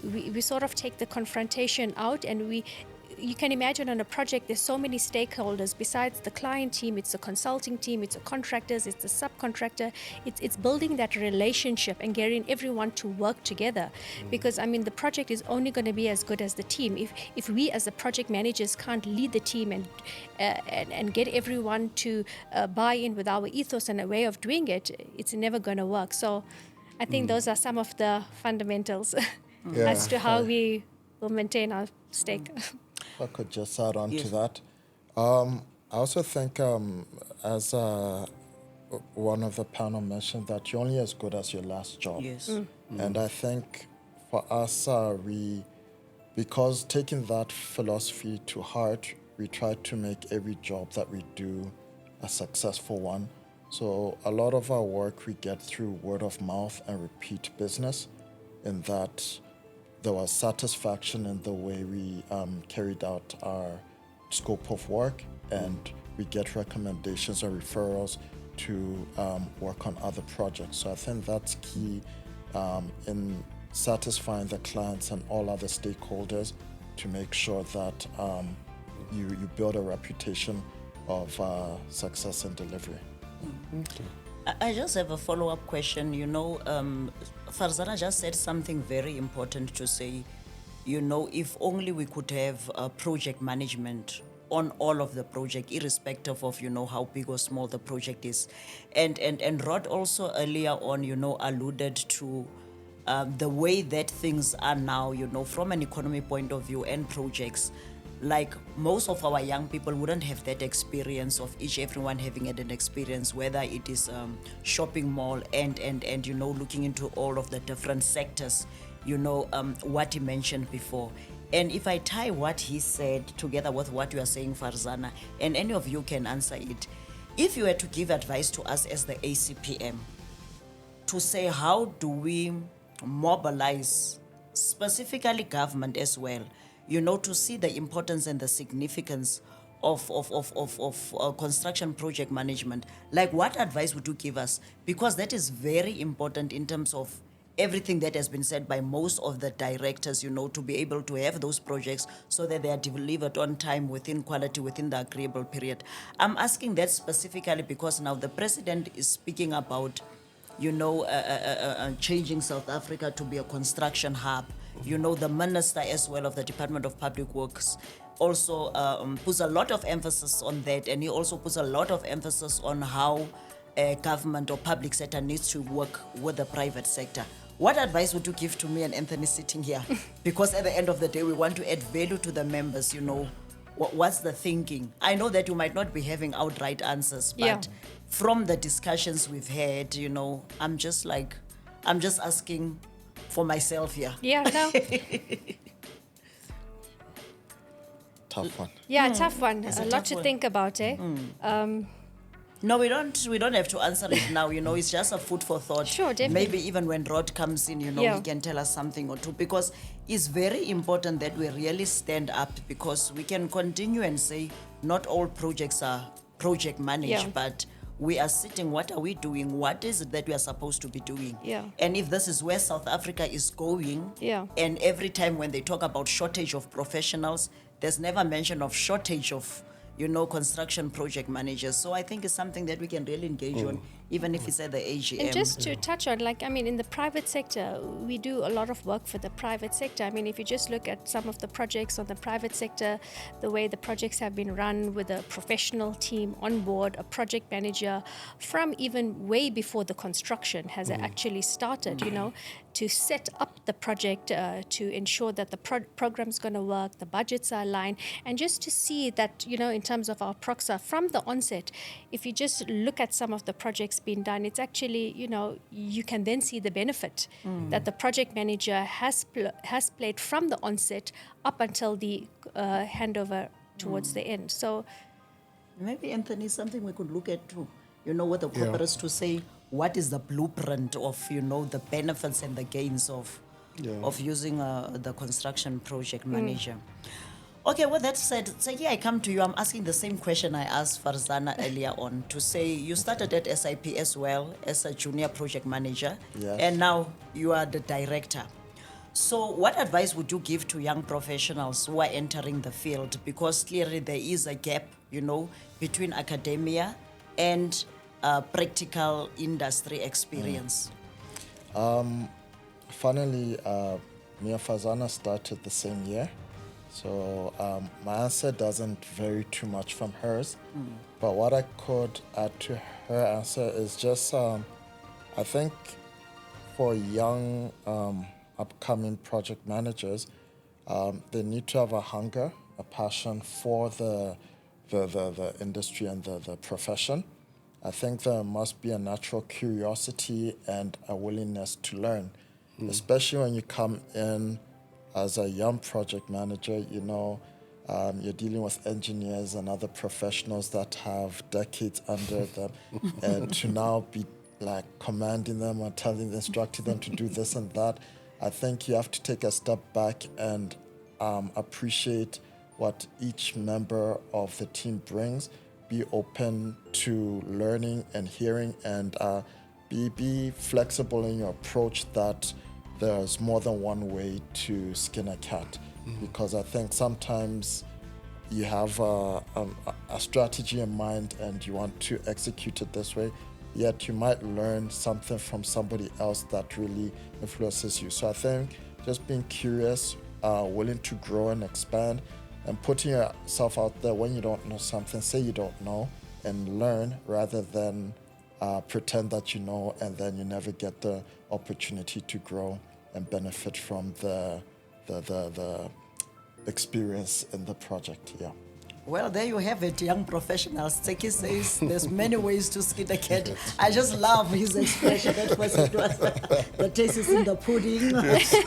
E: we sort of take the confrontation out, and you can imagine on a project, there's so many stakeholders. Besides the client team, it's the consulting team, it's the contractors, it's the subcontractor. It's building that relationship and getting everyone to work together. Because, the project is only going to be as good as the team. If we as the project managers can't lead the team and get everyone to buy in with our ethos and a way of doing it, it's never going to work. So I think those are some of the fundamentals as to how we will maintain our stake.
F: If I could just add on to that. I also think, as one of the panel mentioned, that you're only as good as your last job.
A: Yes.
F: And I think for us, because taking that philosophy to heart, we try to make every job that we do a successful one. So a lot of our work we get through word of mouth and repeat business, in that there was satisfaction in the way we carried out our scope of work, and we get recommendations or referrals to work on other projects. So I think that's key in satisfying the clients and all other stakeholders to make sure that you build a reputation of success and delivery.
A: I just have a follow-up question. Farzana just said something very important to say. If only we could have project management on all of the project, irrespective of, how big or small the project is. And Rod also earlier on, alluded to the way that things are now, from an economy point of view and projects. Like most of our young people wouldn't have that experience of everyone having an experience, whether it is shopping mall and looking into all of the different sectors, what he mentioned before. And if I tie what he said together with what you are saying, Farzana, and any of you can answer it, if you were to give advice to us as the ACPM to say how do we mobilize specifically government as well, to see the importance and the significance of construction project management, like what advice would you give us? Because that is very important in terms of everything that has been said by most of the directors, to be able to have those projects so that they are delivered on time, within quality, within the agreeable period. I'm asking that specifically because now the president is speaking about, changing South Africa to be a construction hub. The minister as well of the Department of Public Works also puts a lot of emphasis on that, and he also puts a lot of emphasis on how government or public sector needs to work with the private sector. What advice would you give to me and Anthony sitting here? Because at the end of the day, we want to add value to the members, what's the thinking? I know that you might not be having outright answers, but from the discussions we've had, I'm just asking for myself here.
E: Yeah, no.
F: Tough one.
E: Yeah, tough one.
A: It's
E: a
A: a
E: lot
A: tough
E: to
A: one.
E: think about, eh?
A: No, we don't have to answer it now, it's just a food for thought.
E: Sure, definitely.
A: Maybe even when Rod comes in, he can tell us something or two, because it's very important that we really stand up, because we can continue and say not all projects are project managed, but we are sitting, what are we doing? What is it that we are supposed to be doing?
E: Yeah.
A: And if this is where South Africa is going, and every time when they talk about shortage of professionals, there's never mention of shortage of, construction project managers. So I think it's something that we can really engage on, even if it's at the AGM.
E: And just to touch on, in the private sector, we do a lot of work for the private sector. I mean, if you just look at some of the projects on the private sector, the way the projects have been run with a professional team on board, a project manager from even way before the construction has actually started, to set up the project, to ensure that the program's going to work, the budgets are aligned, and just to see that, in terms of our PrCPM from the onset, if you just look at some of the projects being done, it's actually, you can then see the benefit that the project manager has played from the onset up until the handover towards the end. So
A: maybe, Anthony, something we could look at too, with the corporates to say, what is the blueprint of, the benefits and the gains of using the construction project manager. Okay, with that said, I come to you. I'm asking the same question I asked Farzana earlier on, to say you started at SIP as well as a junior project manager, and now you are the director. So what advice would you give to young professionals who are entering the field? Because clearly there is a gap, between academia and practical industry experience.
F: Funnily, me and Fazana started the same year. So my answer doesn't vary too much from hers. But what I could add to her answer is just, I think for young upcoming project managers, they need to have a hunger, a passion for the industry and the profession. I think there must be a natural curiosity and a willingness to learn, especially when you come in as a young project manager. You're dealing with engineers and other professionals that have decades under them, and to now be like commanding them or instructing them to do this and that, I think you have to take a step back and appreciate what each member of the team brings. Be open to learning and hearing, and be flexible in your approach, that there's more than one way to skin a cat. Because I think sometimes you have a strategy in mind and you want to execute it this way, yet you might learn something from somebody else that really influences you. So I think just being curious, willing to grow and expand, and putting yourself out there when you don't know something, say you don't know, and learn, rather than pretend that you know and then you never get the opportunity to grow and benefit from the experience in the project.
A: Well, there you have it, young professionals. Teki says there's many ways to skin a cat. I just love his expression. At first it was the taste is in the pudding.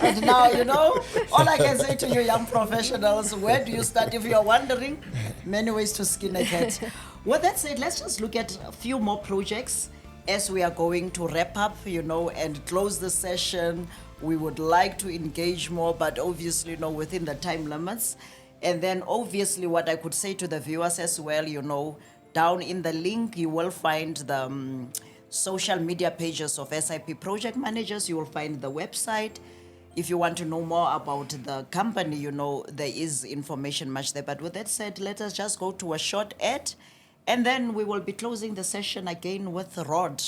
A: And now, all I can say to you young professionals, where do you start? If you're wondering, many ways to skin a cat. With that said, let's just look at a few more projects as we are going to wrap up, and close the session. We would like to engage more, but obviously, within the time limits. And then obviously what I could say to the viewers as well, down in the link, you will find the social media pages of SIP project managers. You will find the website. If you want to know more about the company, there is information much there. But with that said, let us just go to a short ad, and then we will be closing the session again with Rod.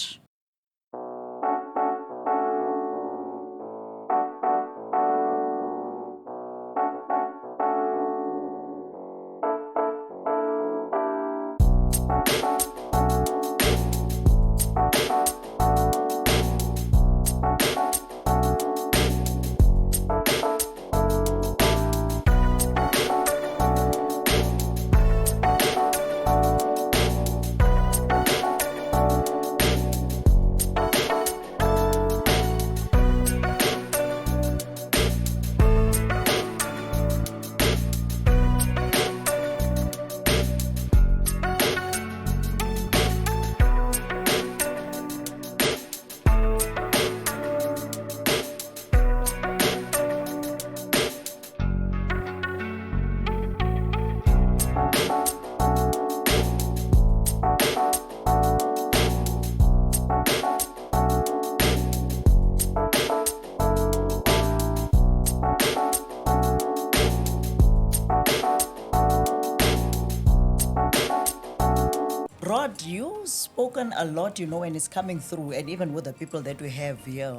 A: spoken a lot, and it's coming through, and even with the people that we have here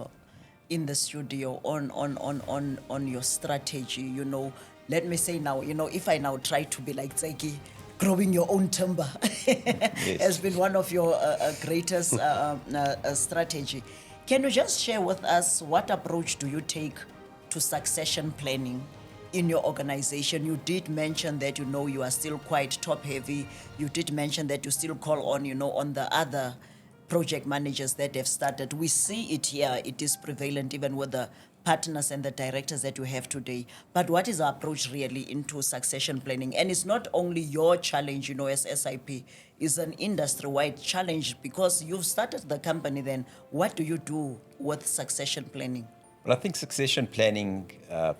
A: in the studio on your strategy, Let me say now, if I now try to be like Tseki, growing your own timber has been one of your greatest strategy. Can you just share with us what approach do you take to succession planning in your organization? You did mention that, you are still quite top heavy. You did mention that you still call on, on the other project managers that have started. We see it here. It is prevalent even with the partners and the directors that you have today. But what is our approach really into succession planning? And it's not only your challenge, as SIP, it's an industry-wide challenge because you've started the company then. What do you do with succession planning?
D: Well, I think succession planning,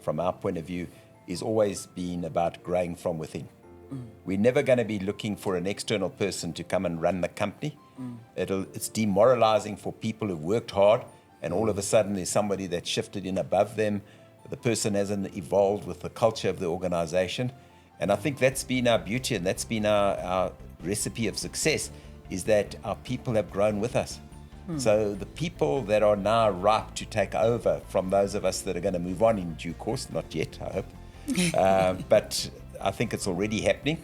D: from our point of view, is always been about growing from within. We're never going to be looking for an external person to come and run the company. It's demoralizing for people who've worked hard and all of a sudden there's somebody that's shifted in above them. The person hasn't evolved with the culture of the organization. And I think that's been our beauty and that's been our recipe of success, is that our people have grown with us. So the people that are now ripe to take over from those of us that are going to move on in due course, not yet, I hope, but I think it's already happening.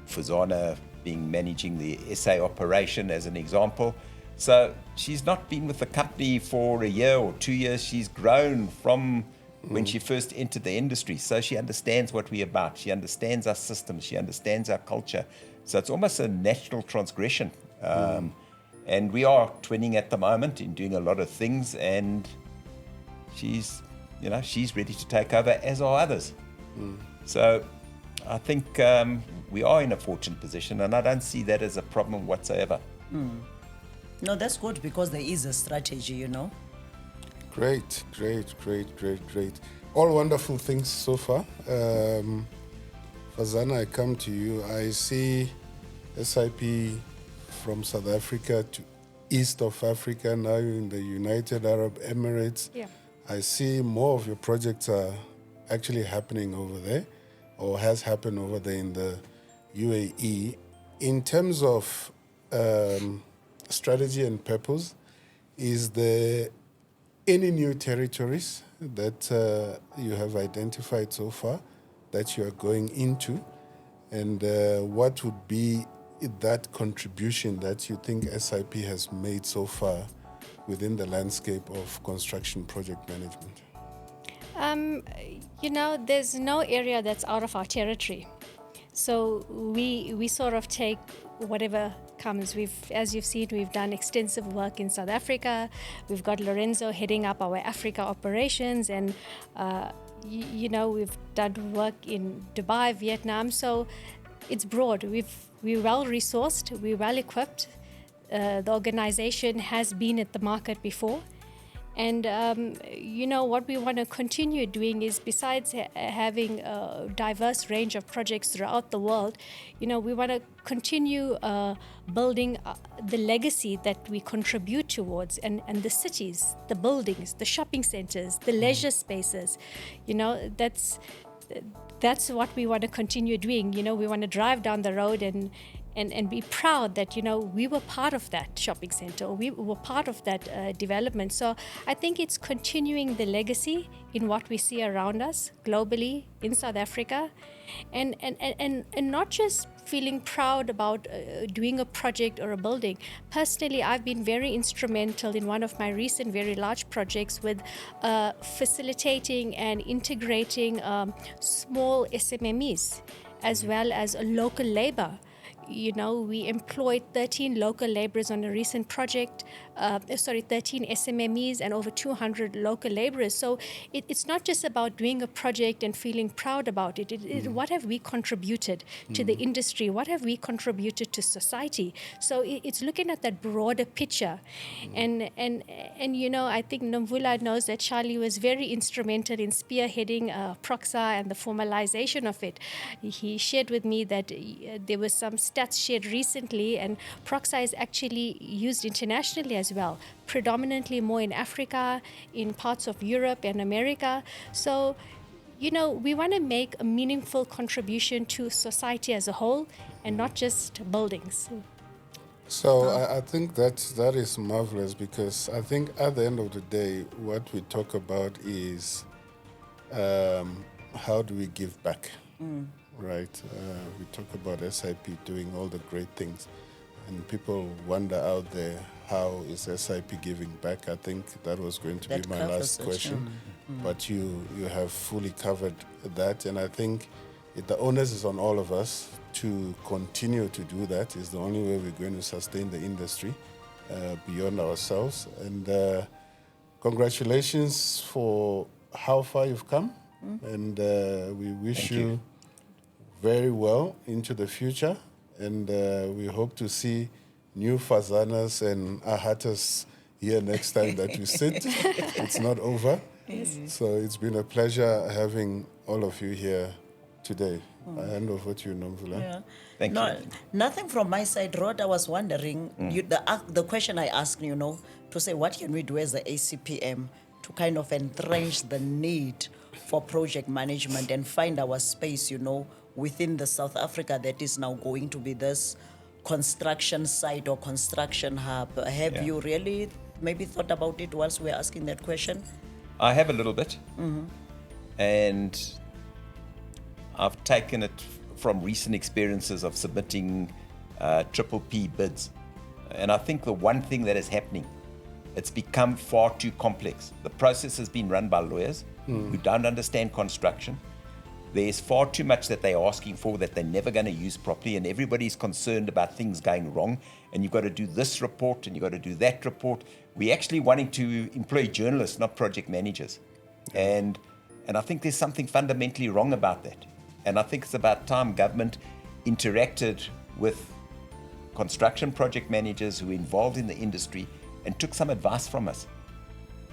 D: Fuzana managing the SA operation as an example. So she's not been with the company for a year or 2 years. She's grown from when she first entered the industry. So she understands what we're about. She understands our systems. She understands our culture. So it's almost a natural transgression. And we are twinning at the moment in doing a lot of things. And she's ready to take over, as are others. So I think we are in a fortunate position, and I don't see that as a problem whatsoever.
A: No, that's good because there is a strategy,
B: Great. All wonderful things so far. Fazana, I come to you. I see SIP from South Africa to east of Africa, now in the United Arab Emirates.
E: Yeah.
B: I see more of your projects are actually happening over there, or has happened over there in the UAE. In terms of strategy and purpose, is there any new territories that you have identified so far that you are going into? And what would be that contribution that you think SIP has made so far within the landscape of construction project management?
E: There's no area that's out of our territory. So we sort of take whatever comes. As you've seen, we've done extensive work in South Africa. We've got Lorenzo heading up our Africa operations, and we've done work in Dubai, Vietnam. So it's broad. We're well resourced. We're well equipped. The organization has been at the market before. And, what we want to continue doing is, besides having a diverse range of projects throughout the world, we want to continue building the legacy that we contribute towards, and the cities, the buildings, the shopping centers, the leisure spaces. That's what we want to continue doing. We want to drive down the road and be proud that, we were part of that shopping center, or we were part of that development. So I think it's continuing the legacy in what we see around us globally in South Africa, and not just feeling proud about doing a project or a building. Personally, I've been very instrumental in one of my recent very large projects with facilitating and integrating small SMMEs as well as local labor. We employed 13 local laborers on a recent project, 13 SMMEs and over 200 local laborers. So it's not just about doing a project and feeling proud about it. What have we contributed to the industry? What have we contributed to society? So it's looking at that broader picture. And I think Nomvula knows that Charlie was very instrumental in spearheading PrCPM and the formalization of it. He shared with me that there was some stats shared recently, and PrCPM is actually used internationally as well, predominantly more in Africa, in parts of Europe and America. So, we want to make a meaningful contribution to society as a whole and not just buildings.
B: So I think that is marvelous, because I think at the end of the day, what we talk about is how do we give back, right? We talk about SIP doing all the great things, and people wonder out there, how is SIP giving back? I think that was going to be
A: That
B: my
A: covers
B: last
A: it,
B: question, but you have fully covered that, and I think the onus is on all of us to continue to do that. Is the only way we're going to sustain the industry beyond ourselves. And congratulations for how far you've come, and we wish you very well into the future, and we hope to see new Fazanas and Ahatas here next time that we sit. It's not over. So it's been a pleasure having all of you here today. I hand over to you, Nomvula.
A: Yeah.
D: Thank
A: No,
D: you.
A: nothing from my side, Rod. I was wondering, the question I asked, to say what can we do as the ACPM to kind of entrench the need for project management and find our space, within the South Africa that is now going to be this construction site or construction hub. Have you really maybe thought about it whilst we're asking that question?
D: I have a little bit, and I've taken it from recent experiences of submitting triple P bids. And I think the one thing that is happening, it's become far too complex. The process has been run by lawyers who don't understand construction. There's far too much that they're asking for that they're never going to use properly, and everybody's concerned about things going wrong, and you've got to do this report and you've got to do that report. We're actually wanting to employ journalists, not project managers. And I think there's something fundamentally wrong about that. And I think it's about time government interacted with construction project managers who are involved in the industry and took some advice from us.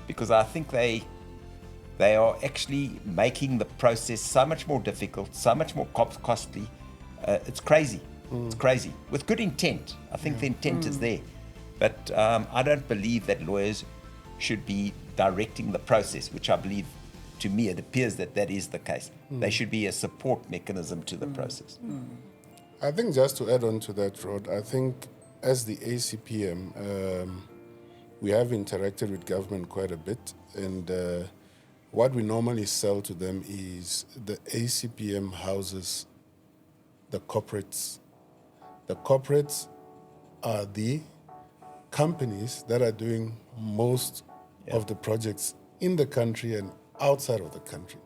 D: Because I think they are actually making the process so much more difficult, so much more costly. It's crazy. It's crazy. With good intent. I think the intent is there. But I don't believe that lawyers should be directing the process, which I believe, to me, it appears that that is the case. They should be a support mechanism to the process.
B: I think just to add on to that, Rod, I think as the ACPM, we have interacted with government quite a bit, and what we normally sell to them is the ACPM houses the corporates. The corporates are the companies that are doing most of the projects in the country and outside of the country.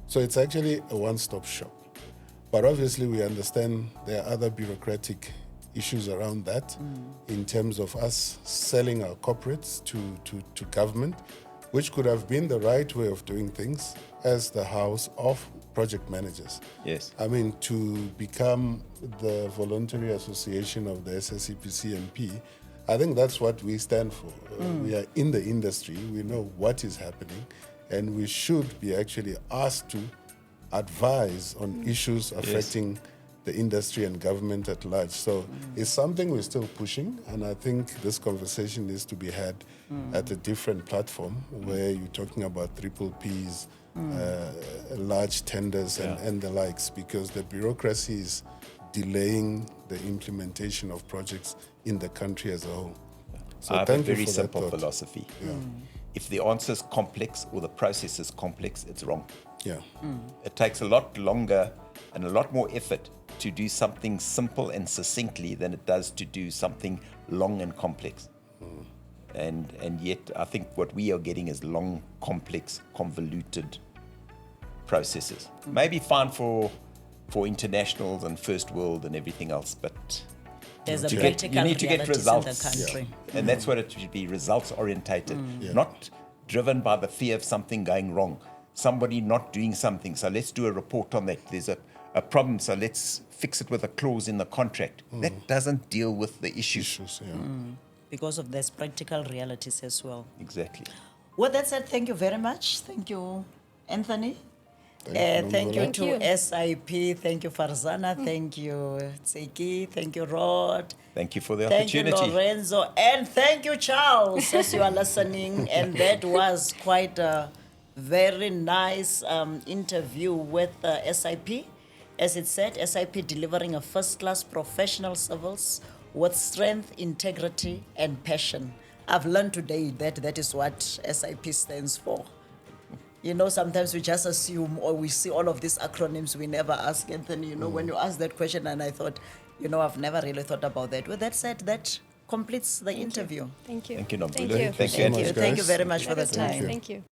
B: So it's actually a one-stop shop. But obviously we understand there are other bureaucratic issues around that in terms of us selling our corporates to government, which could have been the right way of doing things as the house of project managers.
D: Yes.
B: I mean, to become the voluntary association of the SSCP-CMP, I think that's what we stand for. We are in the industry, we know what is happening, and we should be actually asked to advise on issues affecting the industry and government at large. So it's something we're still pushing, and I think this conversation needs to be had at a different platform where you're talking about triple Ps, large tenders and the likes, because the bureaucracy is delaying the implementation of projects in the country as a whole. So
D: I have a
B: thank you
D: very
B: for
D: simple
B: that thought.
D: philosophy. If the answer is complex or the process is complex, it's wrong.
B: Yeah.
D: It takes a lot longer and a lot more effort to do something simple and succinctly than it does to do something long and complex. And yet, I think what we are getting is long, complex, convoluted processes. Maybe fine for internationals and first world and everything else, but
A: There's a
D: you
A: practical
D: need to get
A: realities
D: results.
A: in the country.
D: And that's what it should be, results orientated, not driven by the fear of something going wrong, somebody not doing something. So let's do a report on that. There's a problem, so let's fix it with a clause in the contract. That doesn't deal with the issue.
A: Because of these practical realities as well.
D: Exactly.
A: With that said, thank you very much. Thank you, Anthony.
B: Thank
A: Thank you
B: Nomvula.
A: to
E: Thank
A: SIP. Thank you, Farzana. Thank you, Tseki. Thank you, Rod.
D: Thank you for the
A: Thank you,
D: opportunity.
A: Lorenzo. And thank you, Charles, as you are listening. And that was quite a very nice interview with SIP. As it said, SIP delivering a first-class professional civils with strength, integrity, and passion. I've learned today that that is what SIP stands for. You know, sometimes we just assume or we see all of these acronyms, we never ask Anthony, you know, when you asked that question, and I thought, you know, I've never really thought about that. With that said, that completes the interview.
E: Thank you.
D: Thank you, Nomvula.
E: Thank you.
D: Thank you.
B: so much,
A: Thank you
B: guys.
A: very much for
E: That
A: the
E: was nice.
A: time.
E: Thank you.